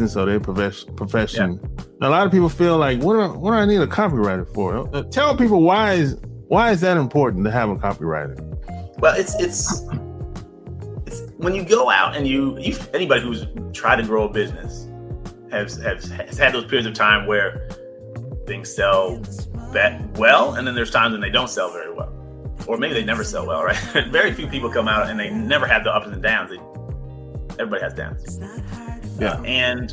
business or their profession. A lot of people feel like, what do I need a copywriter for? Tell people why is that important to have a copywriter? Well, it's when you go out and you anybody who's tried to grow a business has had those periods of time where things sell well, and then there's times when they don't sell very well, or maybe they never sell well, right? Very few people come out and they never have the ups and downs. Everybody has downs. Yeah. And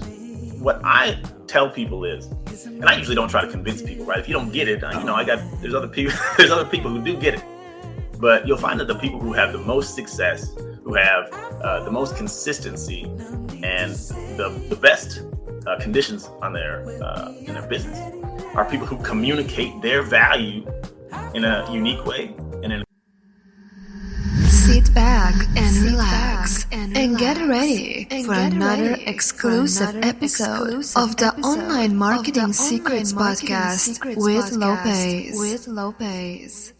what I tell people is, and I usually don't try to convince people, right? If you don't get it, there's other people who do get it. But you'll find that the people who have the most success, who have the most consistency and the best conditions on in their business are people who communicate their value in a unique way. Sit back and relax and get ready for another exclusive episode of the Online Marketing Secrets Podcast with Lopez.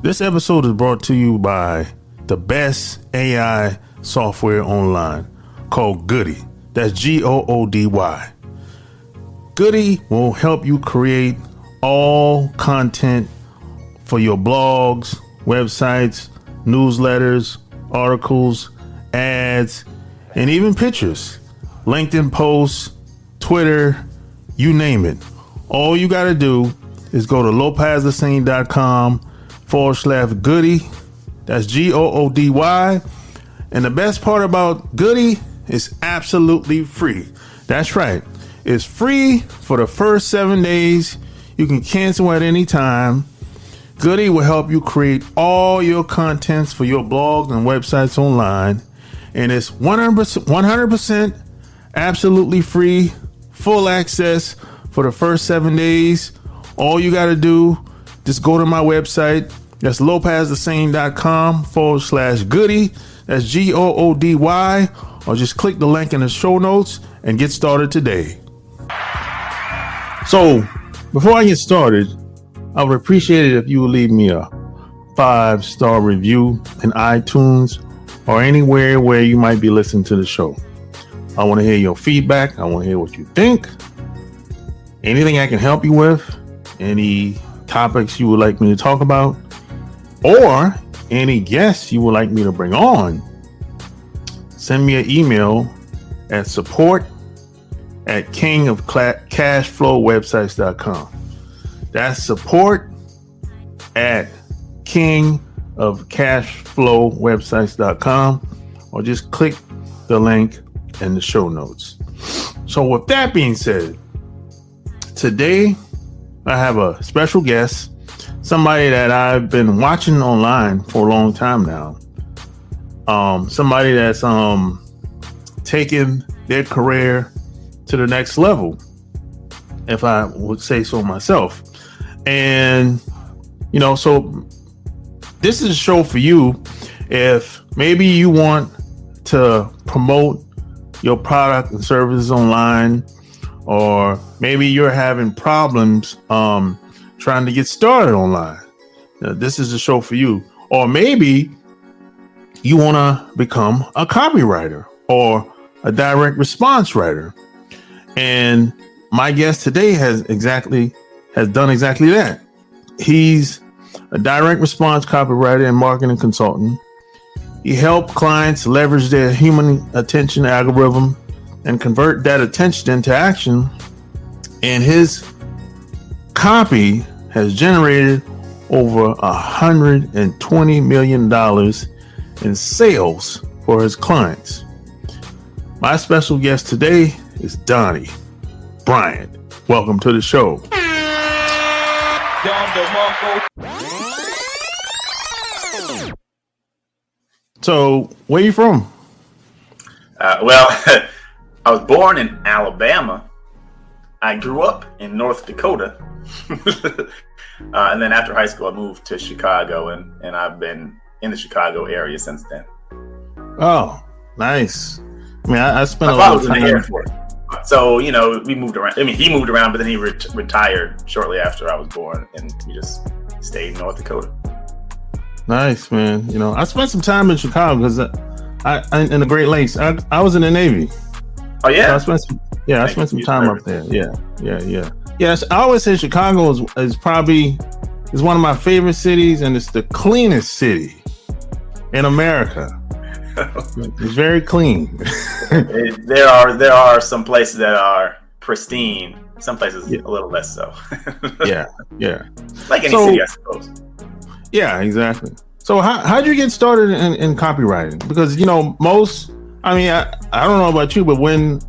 This episode is brought to you by the best AI software online called Goody. That's Goody. Goody will help you create all content for your blogs, websites, newsletters, articles, ads, and even pictures, LinkedIn posts, Twitter, you name it. All you got to do is go to lopezthesane.com/Goody. That's Goody. And the best part about Goody is absolutely free. That's right. It's free for the first 7 days. You can cancel at any time. Goody will help you create all your contents for your blogs and websites online. And it's 100% absolutely free, full access for the first 7 days. All you got to do, just go to my website. That's lopezthesane.com/Goody. That's Goody. Or just click the link in the show notes and get started today. So, before I get started, I would appreciate it if you would leave me a 5-star review in iTunes or anywhere where you might be listening to the show. I want to hear your feedback. I want to hear what you think. Anything I can help you with, any topics you would like me to talk about, or any guests you would like me to bring on, send me an email at support@kingofcashflowwebsites.com. That's support@kingofcashflowwebsites.com, or just click the link in the show notes. So with that being said, today I have a special guest, somebody that I've been watching online for a long time now. Somebody that's taken their career to the next level, if I would say so myself. And so this is a show for you if maybe you want to promote your product and services online, or maybe you're having problems trying to get started online. Now, this is a show for you. Or maybe you want to become a copywriter or a direct response writer. And my guest today has done exactly that. He's a direct response copywriter and marketing consultant. He helped clients leverage their human attention algorithm and convert that attention into action. And his copy has generated over $120 million in sales for his clients. My special guest today is Donnie Bryant. Welcome to the show. So, where are you from? Well, I was born in Alabama. I grew up in North Dakota. And then after high school, I moved to Chicago, and I've been in the Chicago area since then. Oh, nice. I mean, I spent a lot of time in the Air Force. So, we moved around. I mean, he moved around, but then he retired shortly after I was born, and we just stayed in North Dakota. Nice, man. You know, I spent some time in Chicago because I in the Great Lakes. I was in the Navy. Oh yeah. So I spent some time up there. Yeah. Yes, I always say Chicago is probably one of my favorite cities, and it's the cleanest city in America. It's very clean. There are some places that are pristine. Some places a little less so. Yeah. Like any city, I suppose. Yeah, exactly. So how'd you get started in copywriting? Because, you know, I don't know about you, but when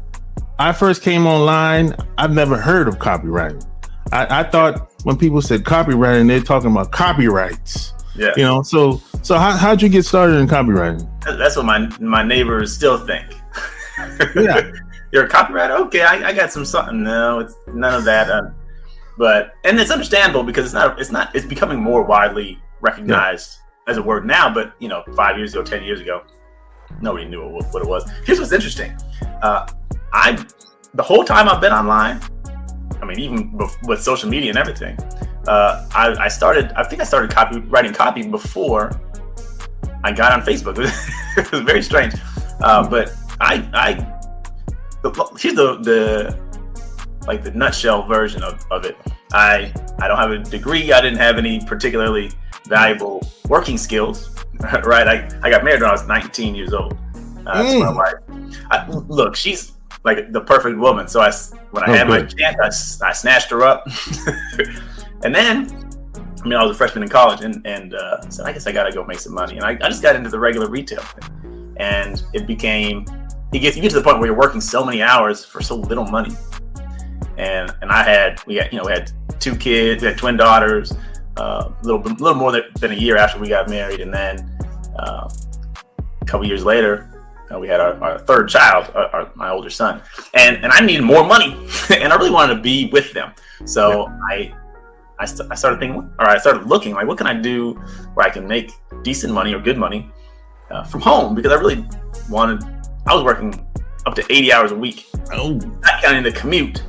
I first came online, I've never heard of copywriting. I thought when people said copywriting, they're talking about copyrights. Yeah. You know, so how'd you get started in copywriting? That's what my neighbors still think. Yeah. You're a copywriter? Okay, I got something. No, it's none of that. And it's understandable because it's becoming more widely recognized as a word now. But, you know, 5 years ago, 10 years ago, nobody knew what it was. Here's what's interesting. The whole time I've been online, I mean, even with social media and everything, I started writing copy before I got on Facebook. It was very strange. But here's the nutshell version of it. I don't have a degree. I didn't have any particularly valuable working skills. Right. I got married when I was 19 years old. To my wife. Look, she's like the perfect woman. So when I had my chance, I snatched her up. And then, I was a freshman in college and said, I guess I got to go make some money. And I just got into the regular retail thing. And you get to the point where you're working so many hours for so little money. And we had 2 kids, we had twin daughters, a little more than a year after we got married. And then a couple years later, we had our third child, my older son, and I needed more money, and I really wanted to be with them. So I started thinking, I started looking like, what can I do where I can make decent money or good money from home? Because I was working up to 80 hours a week, not counting the commute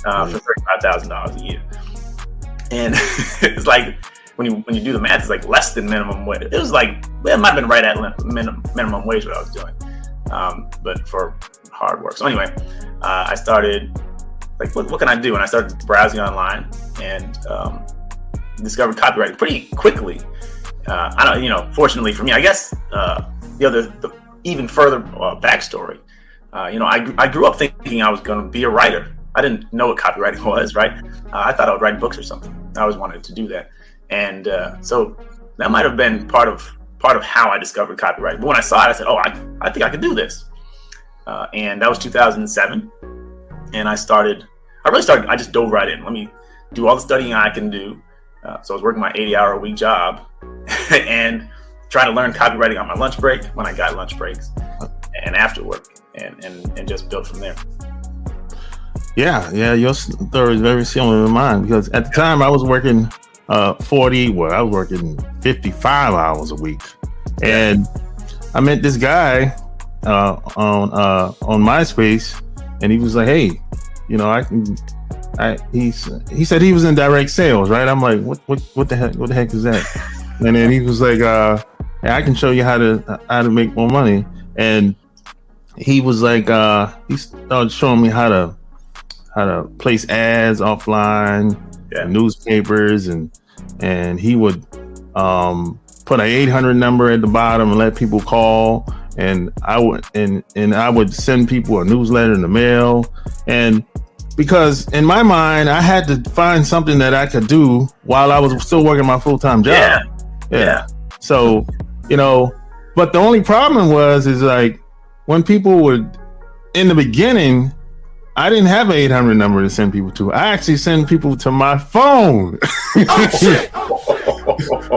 for $35,000 a year. And it's like, when you do the math, it's like less than minimum wage. It was like, it might have been right at minimum wage what I was doing, but for hard work. So anyway, I started like, what can I do? And I started browsing online and discovered copywriting pretty quickly. Fortunately for me, I guess the even further backstory. I grew up thinking I was going to be a writer. I didn't know what copywriting was, right? I thought I would write books or something. I always wanted to do that. And so that might have been part of how I discovered copywriting. But when I saw it, I said, I think I could do this. And that was 2007. And I just dove right in. Let me do all the studying I can do. So I was working my 80-hour-a-week job and trying to learn copywriting on my lunch break when I got lunch breaks and after work and just built from there. Yeah, your story is very similar to mine because at the time I was working 55 hours a week, and I met this guy on MySpace, and he was like, "Hey, he said he was in direct sales, right?" I'm like, "What the heck is that?" And then he was like, "Hey, I can show you how to make more money." And he was like, he started showing me how to place ads offline, newspapers, and he would put an 800 number at the bottom and let people call, and I would send people a newsletter in the mail, and because in my mind I had to find something that I could do while I was still working my full-time job. Yeah. So, but the only problem is like when people would, in the beginning, I didn't have an 800 number to send people to. I actually send people to my phone. Oh, shit.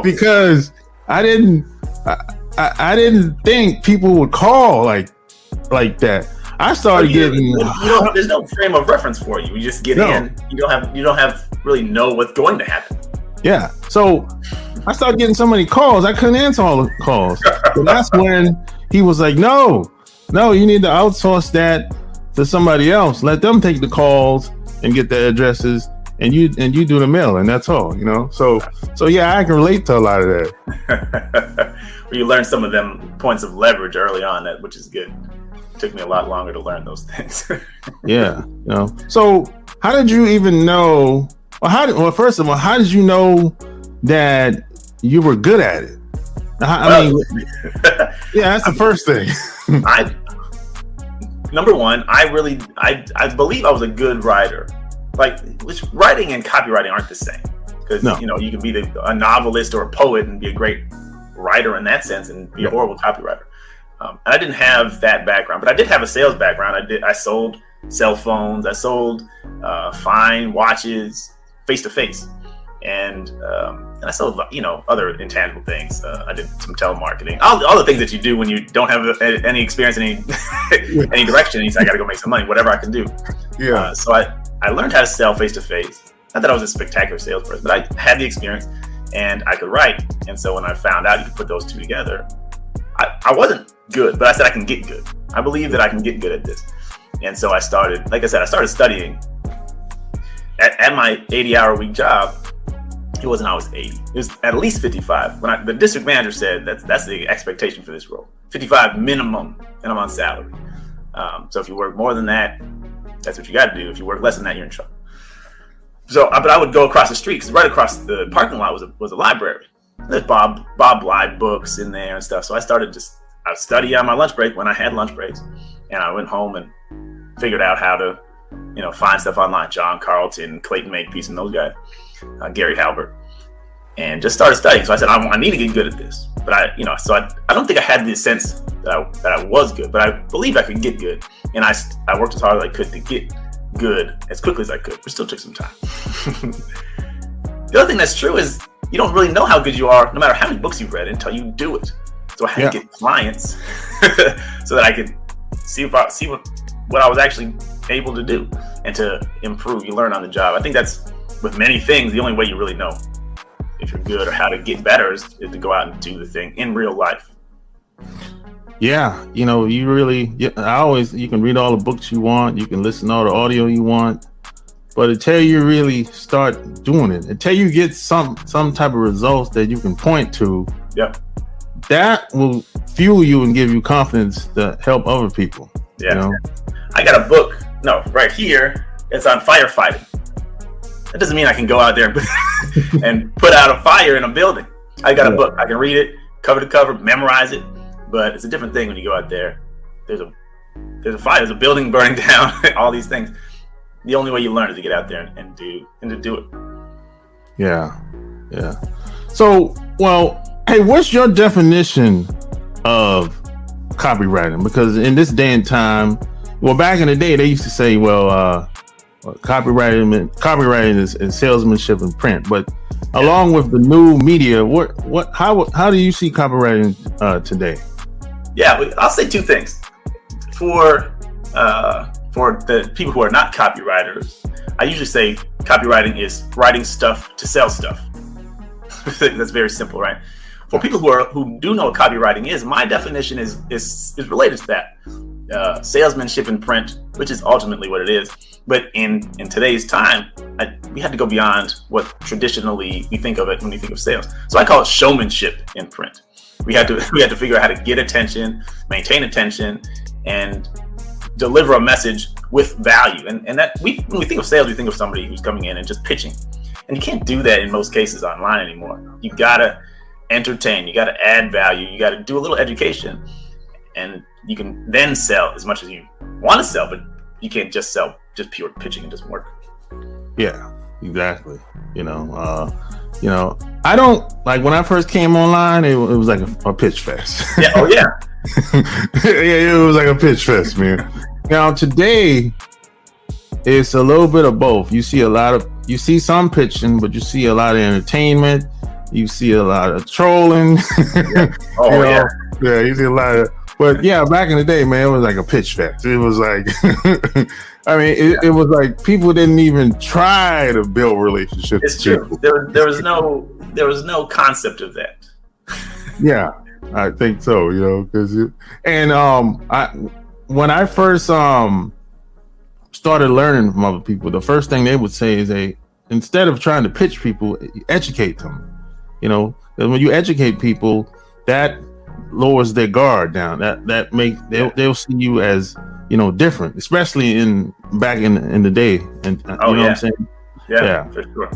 Because I didn't think people would call like that. I started getting. There's no frame of reference for you. You just get in. You don't have really know what's going to happen. Yeah. So I started getting so many calls. I couldn't answer all the calls. And that's when he was like, "No, you need to outsource that to somebody else. Let them take the calls and get the addresses, and you do the mailing. That's all, you know. So yeah, I can relate to a lot of that. You learn some of them points of leverage early on, which is good. It took me a lot longer to learn those things. Yeah, you know. So how did you even know? Well, first of all, how did you know that you were good at it? I mean, yeah, that's the first thing. Number one, I believe I was a good writer. Like, which writing and copywriting aren't the same, because you know, you can be a novelist or a poet and be a great writer in that sense and be a horrible copywriter. And I didn't have that background, but I did have a sales background. I sold cell phones. I sold fine watches face to face, and I sold, you know, other intangible things. I did some telemarketing, all the things that you do when you don't have any experience in any direction. And I got to go make some money, whatever I can do. Yeah. So I learned how to sell face to face. Not that I was a spectacular salesperson, but I had the experience and I could write. And so when I found out you could put those two together, I wasn't good, but I said I can get good. I believe that I can get good at this. And so I started, like I said, I started studying at my 80-hour-a-week job. It wasn't always 80. It was at least 55. When the district manager said that's the expectation for this role, 55 minimum, and I'm on salary. So if you work more than that, that's what you got to do. If you work less than that, you're in trouble. So, but I would go across the street, because right across the parking lot was a library. There's Bob Bly books in there and stuff. So I would study on my lunch break when I had lunch breaks, and I went home and figured out how to, you know, find stuff online. John Carlton, Clayton Makepeace, and those guys, Gary Halbert, and just started studying. So I said, I need to get good at this. But I don't think I had the sense that I was good, but I believed I could get good, and I worked as hard as I could to get good as quickly as I could. But still took some time. The other thing that's true is you don't really know how good you are, no matter how many books you've read, until you do it. So I had to get clients so that I could see what I was actually able to do and to improve. You learn on the job. I think that's, with many things, the only way you really know if you're good or how to get better is to go out and do the thing in real life. Yeah, you know, you can read all the books you want, you can listen to all the audio you want, but until you really start doing it, until you get some type of results that you can point to, that will fuel you and give you confidence to help other people. Yeah, you know? I got a book, right here, it's on firefighting. That doesn't mean I can go out there and put out a fire in a building. I got a book. I can read it cover to cover, memorize it, but it's a different thing when you go out there. There's a fire, there's a building burning down, all these things. The only way you learn is to get out there and to do it. Yeah. So, hey, what's your definition of copywriting? Because in this day and time, back in the day, they used to say, copywriting is salesmanship in print, but along with the new media, how do you see copywriting today? Yeah, I'll say two things. For the people who are not copywriters, I usually say copywriting is writing stuff to sell stuff. That's very simple, right? For people who do know what copywriting is, my definition is related to that. Salesmanship in print, which is ultimately what it is. But in today's time, we had to go beyond what traditionally we think of it when we think of sales. So I call it showmanship in print. We had to figure out how to get attention, maintain attention, and deliver a message with value. And that when we think of sales, we think of somebody who's coming in and just pitching. And you can't do that in most cases online anymore. You gotta entertain, you gotta add value, you gotta do a little education, and you can then sell as much as you want to sell, but you can't just sell just pure pitching. It doesn't work. Yeah, exactly. I don't like when I first came online, it was like a pitch fest. Yeah. Oh yeah. Yeah, it was like a pitch fest, man. Now today, it's a little bit of both. You see some pitching, but you see a lot of entertainment. You see a lot of trolling. Yeah. Oh yeah. Yeah, you see a lot of. But yeah, back in the day, man, it was like a pitch fest. It was like, it was like people didn't even try to build relationships. It's true. There was no concept of that. Yeah, I think so. When I first started learning from other people, the first thing they would say is, instead of trying to pitch people, you educate them. You know, and when you educate people, that lowers their guard down. That make they'll see you as, you know, different, especially back in the day. And you know what I'm saying? Yeah, for sure.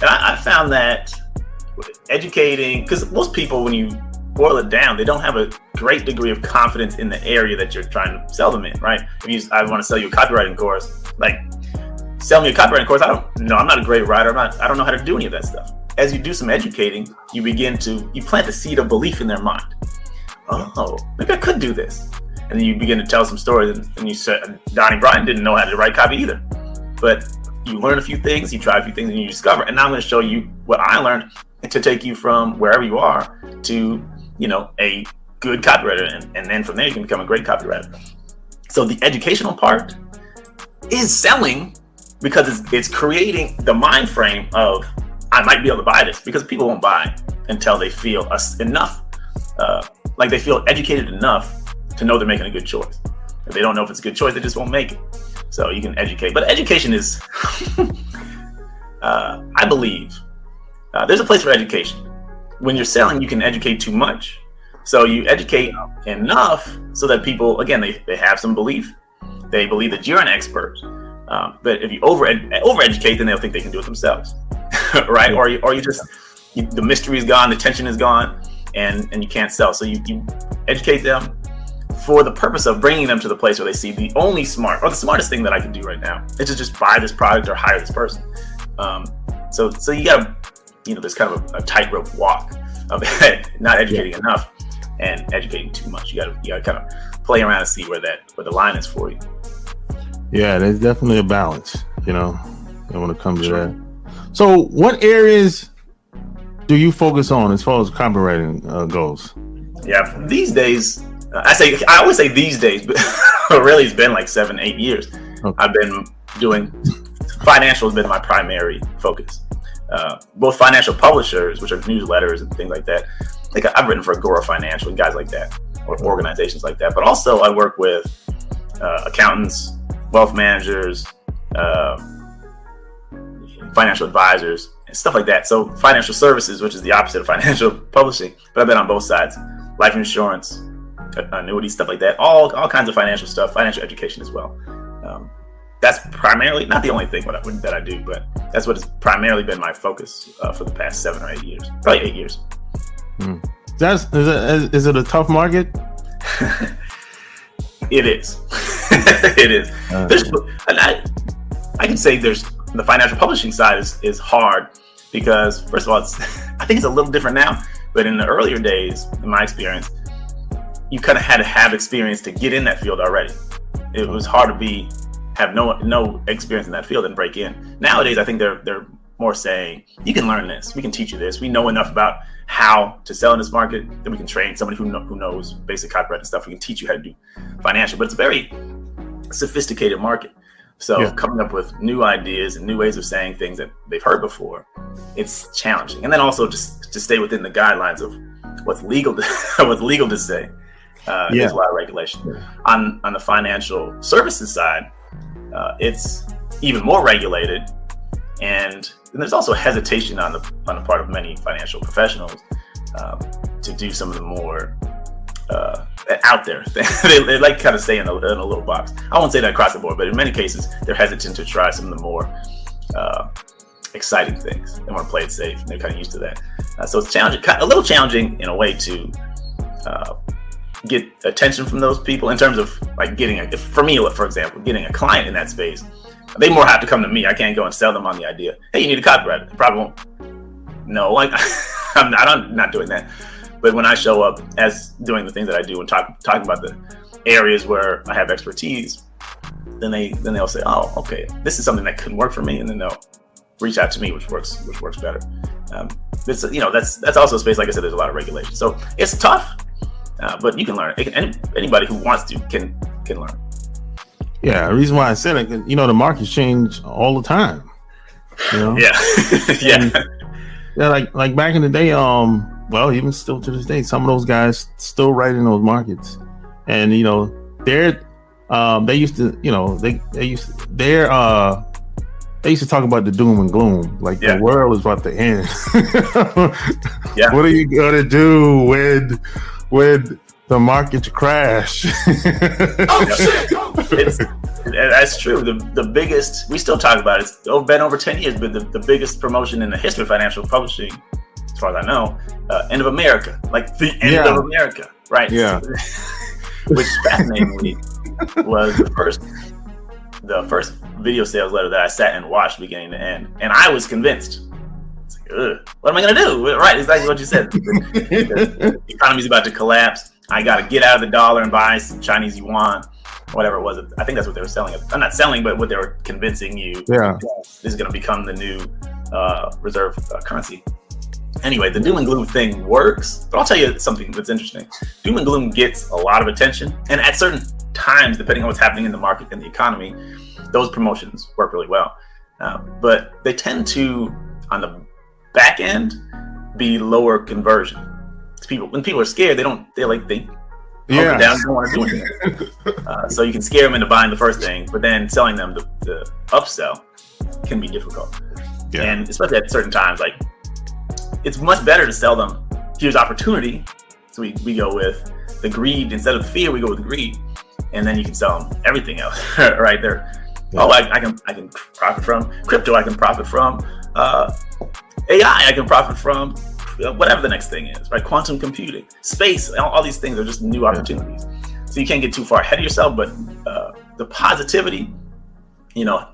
And I found that educating, because most people, when you boil it down, they don't have a great degree of confidence in the area that you're trying to sell them in, right? I want to sell you a copywriting course, like, sell me a copywriting course. I'm not a great writer. I don't know how to do any of that stuff. As you do some educating, you plant the seed of belief in their mind. Oh, maybe I could do this. And then you begin to tell some stories, and you said Donnie Bryant didn't know how to write copy either. But you learn a few things, you try a few things, and you discover. And now I'm going to show you what I learned to take you from wherever you are to, you know, a good copywriter. And then from there, you can become a great copywriter. So the educational part is selling, because it's creating the mind frame of, I might be able to buy this, because people won't buy until they feel enough, like they feel educated enough to know they're making a good choice. If they don't know if it's a good choice, they just won't make it. So you can educate. But education is, I believe, there's a place for education. When you're selling, you can educate too much. So you educate enough so that people, again, they have some belief. They believe that you're an expert. But if you over-educate, then they'll think they can do it themselves, right? Or you just, the mystery is gone, the tension is gone, and you can't sell. So you educate them for the purpose of bringing them to the place where they see the smartest thing that I can do right now is to just buy this product or hire this person. So you gotta, you know, there's kind of a tightrope walk of not educating enough and educating too much. You gotta kind of play around and see where the line is for you. Yeah, there's definitely a balance, you know, when it comes to that. So what areas do you focus on as far as copywriting goes? Yeah, these days, I always say these days, but really it's been like 7-8 years. Okay. I've been doing, financial has been my primary focus. Both financial publishers, which are newsletters and things like that. Like I've written for Agora Financial and guys like that, or organizations like that. But also I work with accountants, wealth managers, financial advisors, and stuff like that. So financial services, which is the opposite of financial publishing, but I've been on both sides. Life insurance, annuities, stuff like that. All kinds of financial stuff, financial education as well. That's primarily, not the only thing that I do, but that's what has primarily been my focus for the past 7 or 8 years, probably 8 years. Is it a tough market? It is. It is. I can say the financial publishing side is hard because, first of all, I think it's a little different now, but in the earlier days, in my experience, you kind of had to have experience to get in that field already. It was hard to have no experience in that field and break in. Nowadays, I think they're more saying, you can learn this, we can teach you this. We know enough about how to sell in this market that we can train somebody who knows basic copyright stuff. We can teach you how to do financial, but it's a very sophisticated market. So coming up with new ideas and new ways of saying things that they've heard before, it's challenging. And then also just to stay within the guidelines of what's legal to say. There's a lot of regulation. On the financial services side, it's even more regulated, and there's also hesitation on the part of many financial professionals to do some of the more out there. They like to kind of stay in a little box. I won't say that across the board, but in many cases, they're hesitant to try some of the more exciting things. They want to play it safe. They're kind of used to that. So it's challenging, a little challenging in a way to get attention from those people in terms of like for me, for example, getting a client in that space. They more have to come to me. I can't go and sell them on the idea. Hey, you need a copywriter. They probably won't. No, like I'm not doing that. But when I show up as doing the things that I do and talking about the areas where I have expertise, then they'll say, oh, okay, this is something that could work for me, and then they'll reach out to me, which works better. That's also a space, like I said, there's a lot of regulation, so it's tough, but you can learn. Anybody who wants to can learn. Yeah, the reason why I said it, the markets change all the time. Like back in the day, well, even still to this day, some of those guys still right in those markets, and they used to talk about the doom and gloom, like the world is about to end. What are you gonna do when the markets crash? That's true. The biggest, we still talk about it. It's been over 10 years, but the biggest promotion in the history of financial publishing, as far as I know, end of America, like the end of America, right? Yeah. Which fascinatingly was the first video sales letter that I sat and watched beginning to end, and I was convinced. It's like, what am I gonna do? Right, exactly what you said. The economy's about to collapse. I got to get out of the dollar and buy some Chinese yuan, whatever it was. I think that's what they were selling. I'm not selling, but what they were convincing you. Yeah, this is going to become the new reserve currency. Anyway, the doom and gloom thing works, but I'll tell you something that's interesting. Doom and gloom gets a lot of attention, and at certain times, depending on what's happening in the market and the economy, those promotions work really well. But they tend to, on the back end, be lower conversion. When people are scared, they hunker down, don't want to do anything. So you can scare them into buying the first thing, but then selling them the upsell can be difficult. Yeah. And especially at certain times, like, it's much better to sell them, here's opportunity. So we go with the greed instead of the fear. We go with the greed, and then you can sell them everything else, right there. Yeah. I can profit from crypto. I can profit from AI. I can profit from whatever the next thing is, right? Quantum computing, space, all these things are just new opportunities. So you can't get too far ahead of yourself, but the positivity,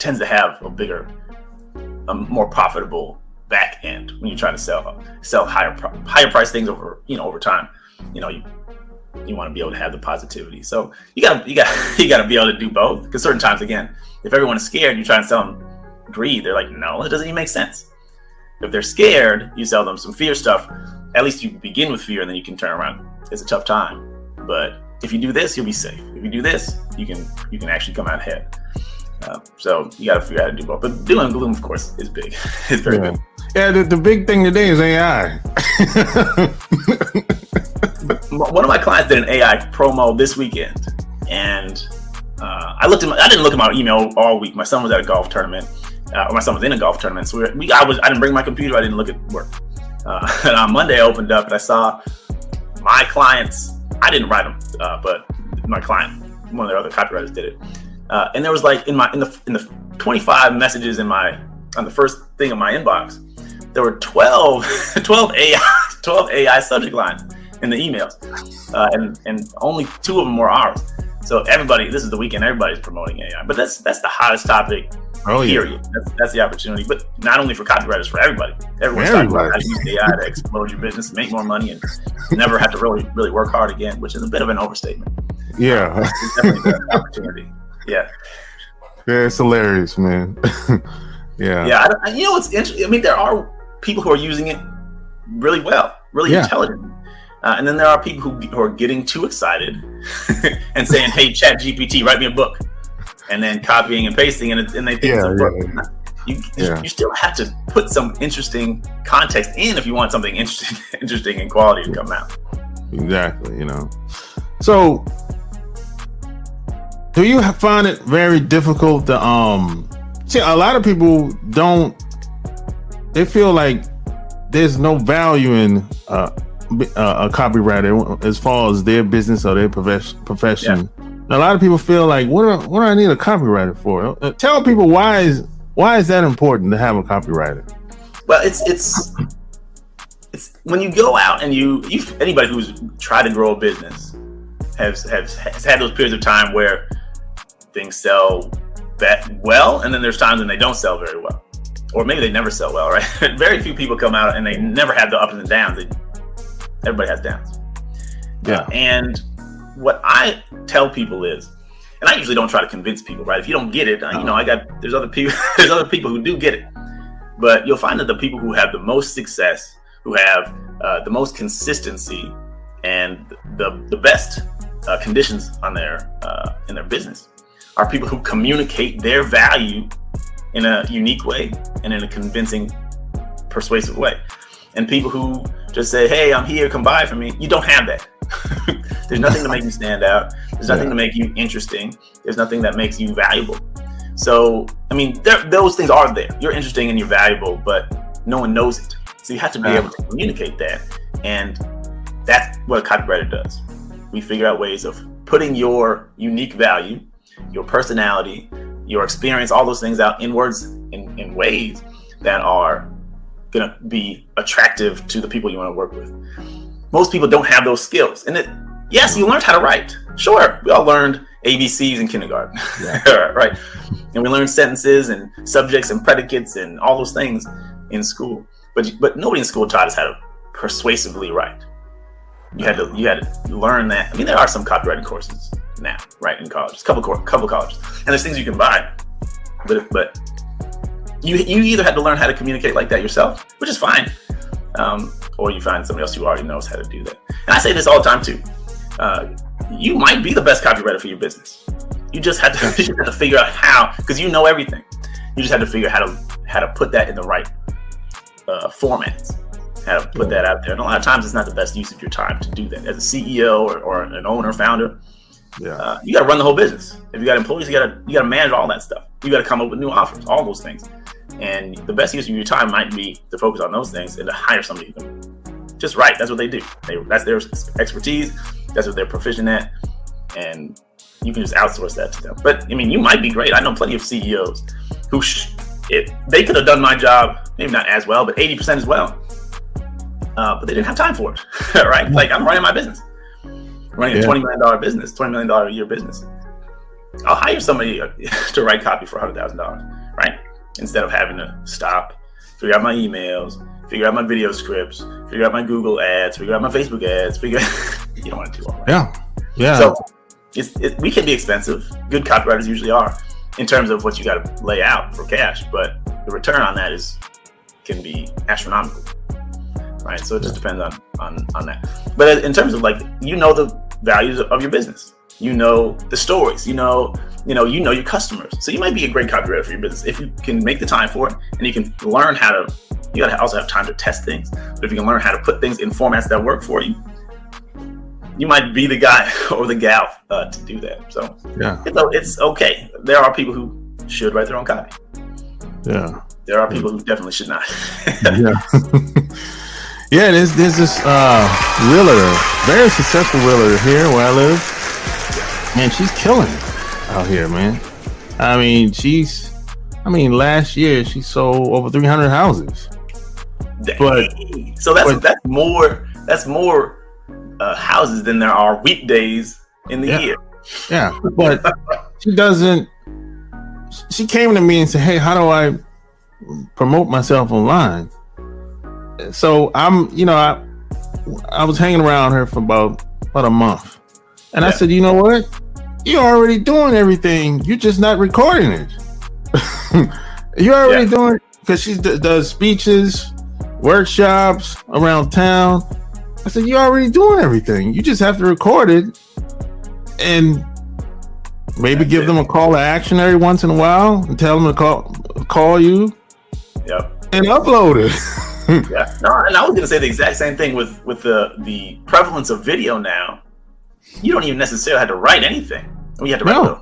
tends to have a more profitable back end when you try to sell higher price things over time. You want to be able to have the positivity. So you gotta be able to do both, because certain times, again, if everyone is scared and you try to sell them greed, they're like, no, it doesn't even make sense. If they're scared, you sell them some fear stuff. At least you begin with fear, and then you can turn around. It's a tough time, but if you do this, you'll be safe. If you do this, you can actually come out ahead. So you got to figure out how to do both. But doom and gloom, of course, is big. It's very big. Yeah, the big thing today is AI. One of my clients did an AI promo this weekend, and I didn't look at my email all week. My son was at a golf tournament. My son was in a golf tournament, so I didn't bring my computer. I didn't look at work. And on Monday, I opened up and I saw my clients. I didn't write them, but my client, one of their other copywriters, did it. And there was like in the 25 messages on the first thing in my inbox, there were 12 AI subject lines in the emails, and only 2 of them were ours. So this is the weekend, everybody's promoting AI, but that's the hottest topic. Period. That's the opportunity, but not only for copywriters, for everybody. Everyone's talking about how to use AI to explode your business, make more money, and never have to really, really work hard again, which is a bit of an overstatement. Yeah, it's definitely an opportunity. Yeah, it's hilarious, man. Yeah. It's interesting. I mean, there are people who are using it really well, really intelligent. And then there are people who are getting too excited and saying, "Hey, ChatGPT, write me a book," and then copying and pasting, and they think it's a book. You still have to put some interesting context in if you want something interesting and quality to come out. Exactly. So, do you find it very difficult to see? A lot of people don't. They feel like there's no value in a copywriter as far as their business or their profession. A lot of people feel like, what do I need a copywriter for? Tell people why is that important to have a copywriter? Well, it's when you go out and anybody who's tried to grow a business has had those periods of time where things sell well, and then there's times when they don't sell very well, or maybe they never sell well, right? Very few people come out and they never have the ups and downs. Everybody has downs. And what I tell people is, and I usually don't try to convince people, right? If you don't get it, there's other people who do get it, but you'll find that the people who have the most success, who have the most consistency and the best conditions on in their business, are people who communicate their value in a unique way and in a convincing, persuasive way. And people who just say, "Hey, I'm here, come buy from me." You don't have that. There's nothing to make you stand out. There's nothing to make you interesting. There's nothing that makes you valuable. So, I mean, those things are there. You're interesting and you're valuable, but no one knows it. So you have to be able to communicate that. And that's what a copywriter does. We figure out ways of putting your unique value, your personality, your experience, all those things out in words, in ways that are going to be attractive to the people you want to work with. Most people don't have those skills. And yes, you learned how to write. Sure, we all learned ABCs in kindergarten, right? And we learned sentences and subjects and predicates and all those things in school. But nobody in school taught us how to persuasively write. You had to learn that. I mean, there are some copywriting courses now, right, in colleges, couple colleges, and there's things you can buy. But you either had to learn how to communicate like that yourself, which is fine, or you find somebody else who already knows how to do that. And I say this all the time too. You might be the best copywriter for your business. You just have to figure out how, because you know everything. You just have to figure out how to put that in the right formats, how to put that out there. And a lot of times it's not the best use of your time to do that. As a CEO or an owner, founder, you got to run the whole business. If you got employees, you got to manage all that stuff. You got to come up with new offers, all those things. And the best use of your time might be to focus on those things and to hire somebody who can just write. That's what they do. That's their expertise. That's what they're proficient at. And you can just outsource that to them. But I mean, you might be great. I know plenty of CEOs who they could have done my job, maybe not as well, but 80% as well. But they didn't have time for it, right? Like, I'm running my business. I'm running a $20 million business, $20 million a year business. I'll hire somebody to write copy for $100,000, right? Instead of having to stop, figure out my emails, figure out my video scripts, figure out my Google ads, figure out my Facebook ads, you don't want to do all that. Yeah. So we can be expensive. Good copywriters usually are, in terms of what you got to lay out for cash, but the return on that can be astronomical, right? So it just depends on that. But in terms of, like, the values of your business, the stories, you know your customers. So you might be a great copywriter for your business if you can make the time for it, and you can learn how to. You got to also have time to test things. But if you can learn how to put things in formats that work for you, you might be the guy or the gal to do that. So it's okay. There are people who should write their own copy. Yeah. There are people who definitely should not. Yeah, there's this realtor, very successful realtor here where I live. Man, she's killing it out here, man. I mean, last year she sold over 300 houses. But so that's more houses than there are weekdays in the year. Yeah, but she came to me and said, "Hey, how do I promote myself online?" So I was hanging around her for about a month, and I said, "You know what? You're already doing everything. You're just not recording it. You're already doing," because she does speeches, workshops around town. I said, "You're already doing everything. You just have to record it and maybe give them a call to action every once in a while and tell them to call you and upload it." No, and I was going to say the exact same thing with the prevalence of video now. You don't even necessarily have to write anything. You have to write a little.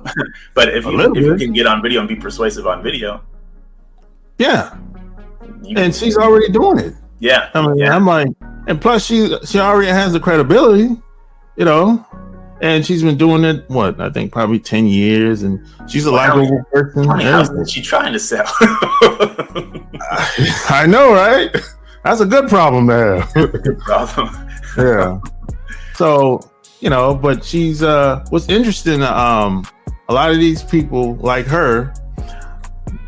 But if you can get on video and be persuasive on video. Yeah. And she's already doing it. Yeah. I'm like, and plus she already has the credibility, and she's been doing it, I think probably 10 years, and she's a likable person. How many houses is she trying to sell? I know, right? That's a good problem to have. Good problem. Yeah. So, but she's what's interesting, a lot of these people like her,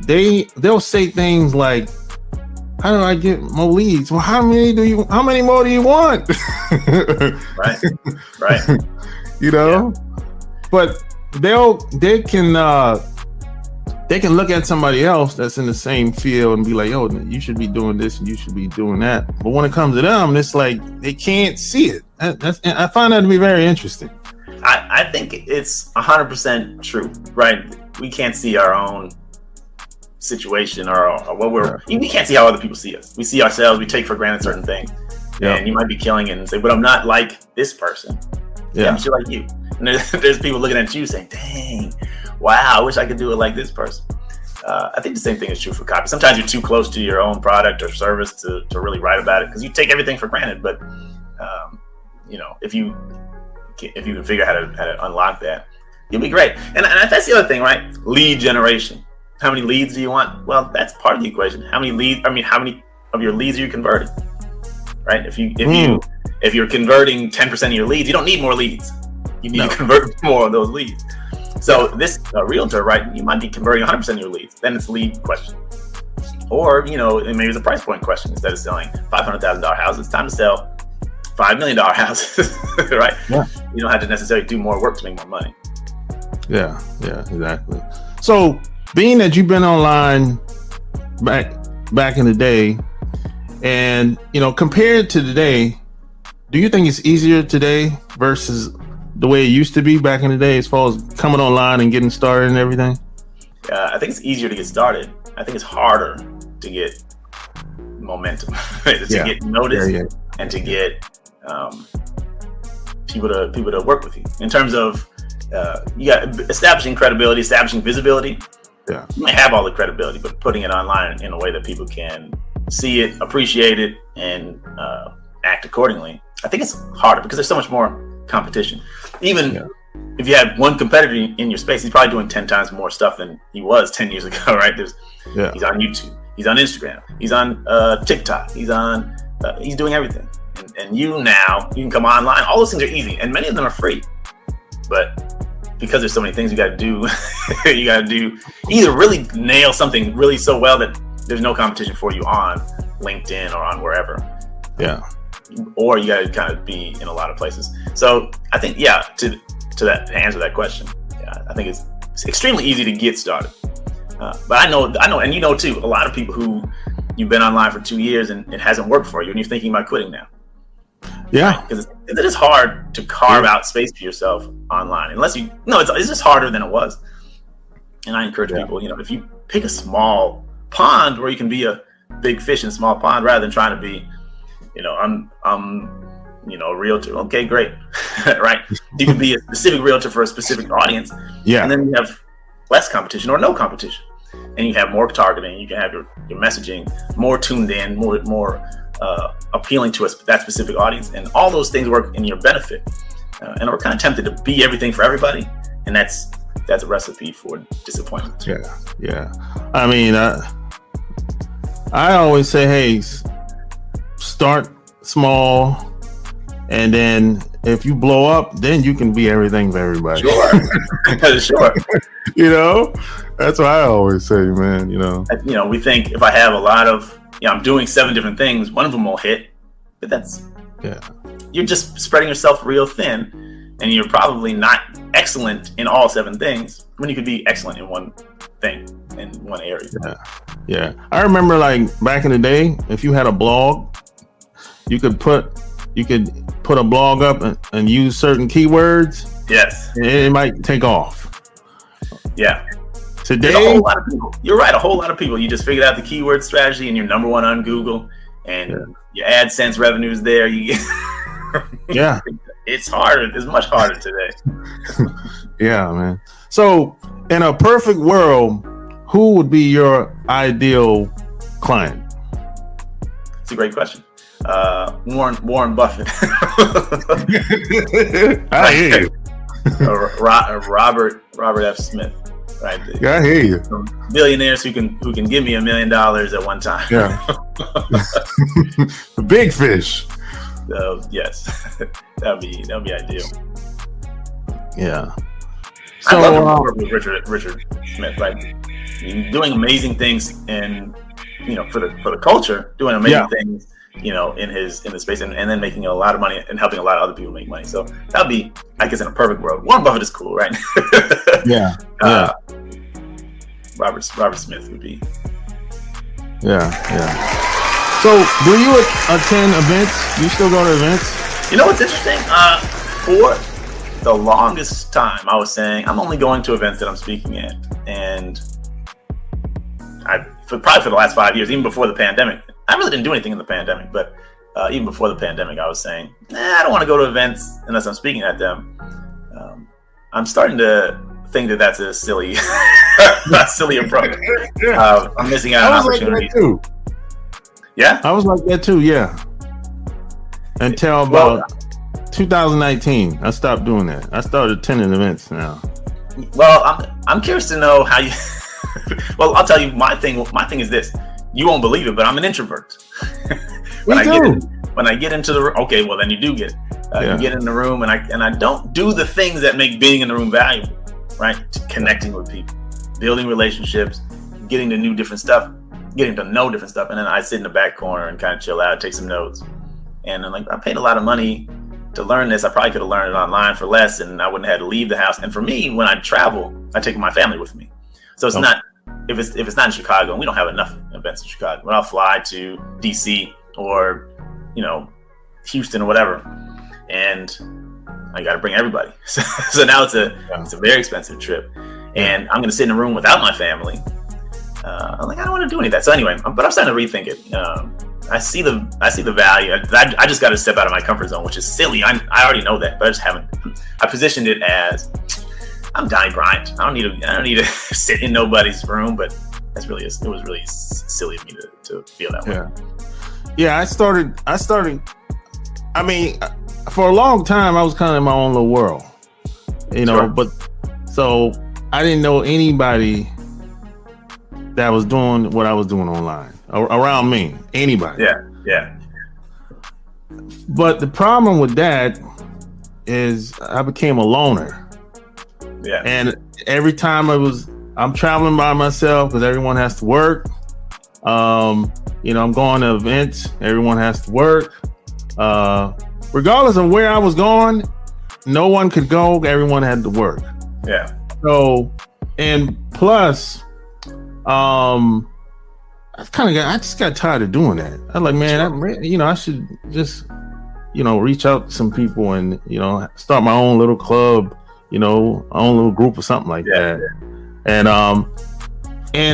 they'll say things like, "How do I get more leads?" Well, how many more do you want? Right. But they can look at somebody else that's in the same field and be like, "Oh, you should be doing this and you should be doing that." But when it comes to them, it's like they can't see it. I find that to be very interesting. I think it's 100% true, right? We can't see our own situation or what we can't see how other people see us. We see ourselves, we take for granted certain things. And you might be killing it and say, "But I'm not like this person." I'm sure like you. And there's people looking at you saying, "Dang, wow, I wish I could do it like this person." I think the same thing is true for copy. Sometimes you're too close to your own product or service to really write about it because you take everything for granted. But if you can figure out how to unlock that, you'll be great. And that's the other thing, right? Lead generation. How many leads do you want? Well, that's part of the equation. How many of your leads are you converting? Right? If you're converting 10% of your leads, you don't need more leads. You need to convert more of those leads. So this realtor, right? You might be converting 100% of your leads. Then it's a lead question. Or, maybe it's a price point question. Instead of selling $500,000 houses, it's time to sell $5 million houses, right? Yeah. You don't have to necessarily do more work to make more money. Yeah, exactly. So being that you've been online back in the day, and compared to today, do you think it's easier today versus the way it used to be back in the day, as far as coming online and getting started and everything? I think it's easier to get started. I think it's harder to get momentum, to get noticed, and to get people to work with you. In terms of you got establishing credibility, establishing visibility. Yeah, you might have all the credibility, but putting it online in a way that people can see it, appreciate it, and act accordingly. I think it's harder because there's so much more competition. Even if you had one competitor in your space, he's probably doing 10 times more stuff than he was 10 years ago, right? He's on YouTube, he's on Instagram, he's on TikTok, he's doing everything. And you can come online. All those things are easy, and many of them are free. But because there's so many things you got to do, you got to do either really nail something really so well that there's no competition for you on LinkedIn or on wherever. Yeah. Or you got to kind of be in a lot of places. So I think, to answer that question, I think it's extremely easy to get started. But I know, and too, a lot of people who you've been online for 2 years and it hasn't worked for you, and you're thinking about quitting now. Yeah, because it is hard to carve out space for yourself online, unless it's just harder than it was. And I encourage people, if you pick a small pond where you can be a big fish in a small pond, rather than trying to be, I'm a realtor. Okay, great, right? You can be a specific realtor for a specific audience, and then you have less competition or no competition, and you have more targeting. You can have your messaging more tuned in, more appealing to that specific audience, and all those things work in your benefit. And we're kind of tempted to be everything for everybody, and that's a recipe for disappointment. Yeah. I mean, I always say, hey, start small, and then if you blow up, then you can be everything for everybody. Sure. That's what I always say, man. We think if I have a lot of, I'm doing 7 different things, one of them will hit, but you're just spreading yourself real thin, and you're probably not excellent in all 7 things when you could be excellent in one thing, in one area. Yeah. I remember, like, back in the day, if you had a blog, you could put a blog up and use certain keywords. Yes. And it might take off. Yeah. Today, a whole lot of people. You're right. A whole lot of people. You just figured out the keyword strategy, and you're number 1 on Google, and your AdSense revenue is there. It's harder. It's much harder today. Yeah, man. So, in a perfect world, who would be your ideal client? It's a great question. Warren Buffett. I hear you. Robert F. Smith. Right. I hear you. Billionaires who can give me $1 million at one time. Yeah. The big fish. Yes, that'd be ideal. Yeah. So I love to work with Richard Smith, right? Doing amazing things, and for the culture, doing amazing things, in his space, and then making a lot of money and helping a lot of other people make money. So that'd be, I guess, in a perfect world. Warren Buffett is cool, right? Yeah. Robert Smith would be. Yeah. So, do you attend events? You still go to events? You know what's interesting? For the longest time, I was saying I'm only going to events that I'm speaking at, and probably for the last 5 years, even before the pandemic. I really didn't do anything in the pandemic, but even before the pandemic, I was saying, I don't want to go to events unless I'm speaking at them. I'm starting to think that that's a silly, silly approach. I'm missing out on opportunities. Like yeah, I was like that too. Yeah, until about 2019, I stopped doing that. I started attending events now. Well, I'm curious to know how you. Well, I'll tell you my thing. My thing is this: you won't believe it, but I'm an introvert. when I get into the room, okay, well then you do get it. You get in the room, and I don't do the things that make being in the room valuable, right? Connecting with people, building relationships, getting to know different stuff, and then I sit in the back corner and kind of chill out, take some notes, and I'm like, I paid a lot of money to learn this. I probably could have learned it online for less, and I wouldn't have had to leave the house. And for me, when I travel, I take my family with me, so it's not if it's not in Chicago, and we don't have enough events in Chicago, but I'll fly to DC or Houston or whatever. And I got to bring everybody. So now it's a very expensive trip, and I'm going to sit in a room without my family. I'm like, I don't want to do any of that. So anyway, but I'm starting to rethink it. I see the value. I just got to step out of my comfort zone, which is silly. I already know that, but I just haven't. I positioned it as I'm Donnie Bryant. I don't need to sit in nobody's room, but it was really silly of me to feel that way. Yeah. I started. I mean, for a long time, I was kind of in my own little world, Sure. But so I didn't know anybody that was doing what I was doing online around me. Anybody. Yeah. But the problem with that is I became a loner. Yeah. And every time I'm traveling by myself because everyone has to work. I'm going to events. Everyone has to work. Regardless of where I was going, no one could go. Everyone had to work. Yeah. So, and plus, I just got tired of doing that. I was like, man, I should just, reach out to some people and, start my own little club, my own little group or something like that. And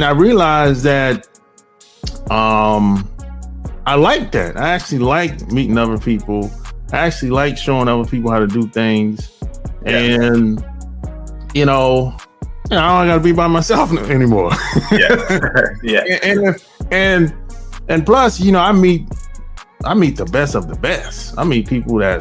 I realized that, I like that. I actually like meeting other people. I actually like showing other people how to do things. And, I don't got to be by myself anymore. Yeah. And plus, I meet the best of the best. I meet people they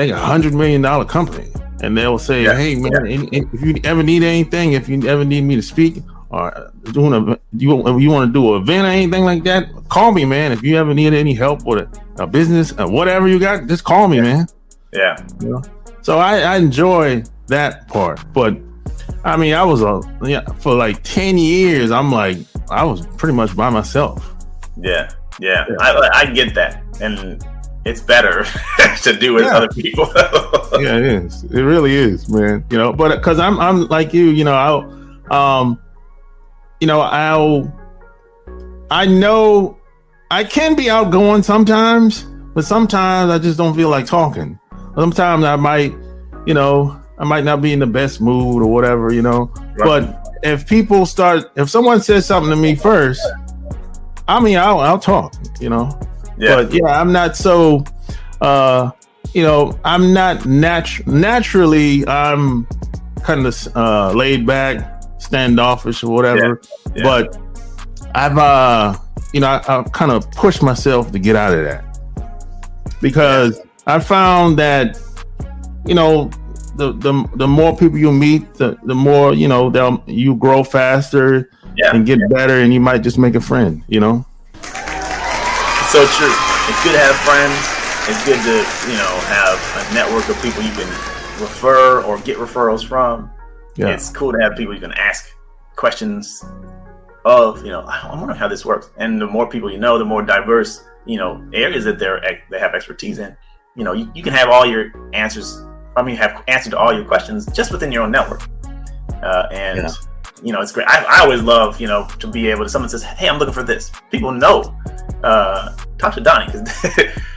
got $100 million company, and they'll say, hey man, if you ever need anything, if you ever need me to speak, or you want to do an event or anything like that, call me, man. If you ever need any help with a business or whatever you got, just call me, man. Yeah. So I enjoy that part. But I mean, I was for like 10 years, I was pretty much by myself. Yeah. I get that. And it's better to do with other people. Yeah, it is. It really is, man. But because I'm like you, I know I can be outgoing sometimes, but sometimes I just don't feel like talking. Sometimes I might not be in the best mood or whatever, Right. But if someone says something to me first, I'll talk, Yeah. But I'm not so, I'm not naturally, I'm kind of laid back, standoffish or whatever. Yeah. But I've kind of pushed myself to get out of that, because I found that, the more people you meet, the more, you grow faster and get better, and you might just make a friend, It's so true. It's good to have friends. It's good to, have a network of people you can refer or get referrals from. Yeah. It's cool to have people you can ask questions of, I wonder how this works. And the more people the more diverse, areas that they have expertise in, you can have all your answers. Have answered to all your questions just within your own network. It's great. I always love, to be able to, someone says, hey, I'm looking for this. People know, talk to Donnie, because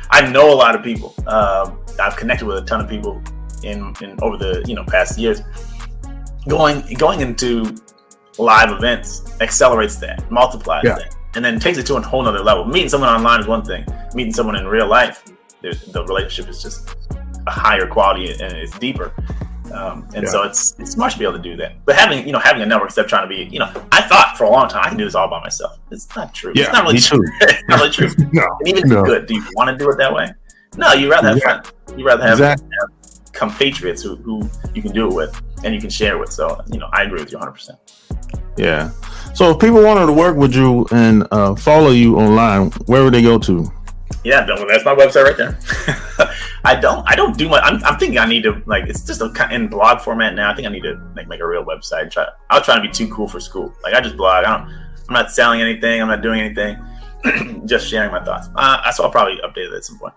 I know a lot of people. I've connected with a ton of people in over the, past years. Going into live events accelerates that, multiplies that, and then takes it to a whole nother level. Meeting someone online is one thing. Meeting someone in real life, the relationship is just a higher quality and it's deeper. So it's smart to be able to do that. But having a network instead of trying to be, I thought for a long time I can do this all by myself. It's not true. Yeah, it's not really true. It's not really true. No, and even if it's good, do you want to do it that way? No, you rather have fun. You rather have compatriots who you can do it with and you can share with. So, I agree with you 100%. Yeah. So if people wanted to work with you and follow you online, where would they go to? Yeah, that's my website right there. I don't do much. I'm thinking I need to, it's just in blog format now. I think I need to make a real website. I'll try to be too cool for school. I just blog. I'm not selling anything. I'm not doing anything. Just sharing my thoughts. So I'll probably update it at some point.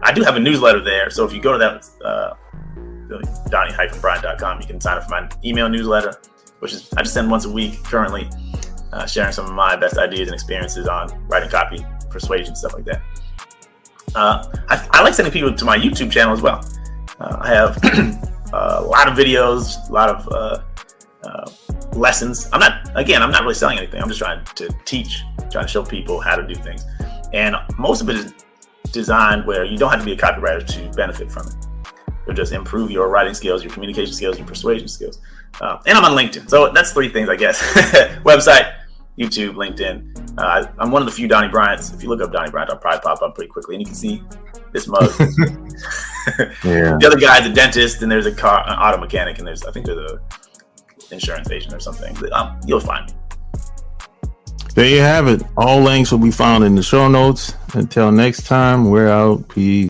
I do have a newsletter there. So if you go to that, Donnie-Bryant.com, you can sign up for my email newsletter, which is I just send once a week currently, sharing some of my best ideas and experiences on writing copy, persuasion, stuff like that. I like sending people to my YouTube channel as well. I have a lot of videos, a lot of lessons. I'm not really selling anything. I'm just trying to teach, trying to show people how to do things. And most of it is designed where you don't have to be a copywriter to benefit from it. It'll just improve your writing skills, your communication skills, your persuasion skills. And I'm on LinkedIn. So that's 3 things, I guess. Website, YouTube, LinkedIn. I'm one of the few Donnie Bryants. If you look up Donnie Bryant, I'll probably pop up pretty quickly, and you can see this mug. Yeah. The other guy's a dentist, and there's an auto mechanic, and I think there's a insurance agent or something. You'll find me. There you have it. All links will be found in the show notes. Until next time, we're out. Peace.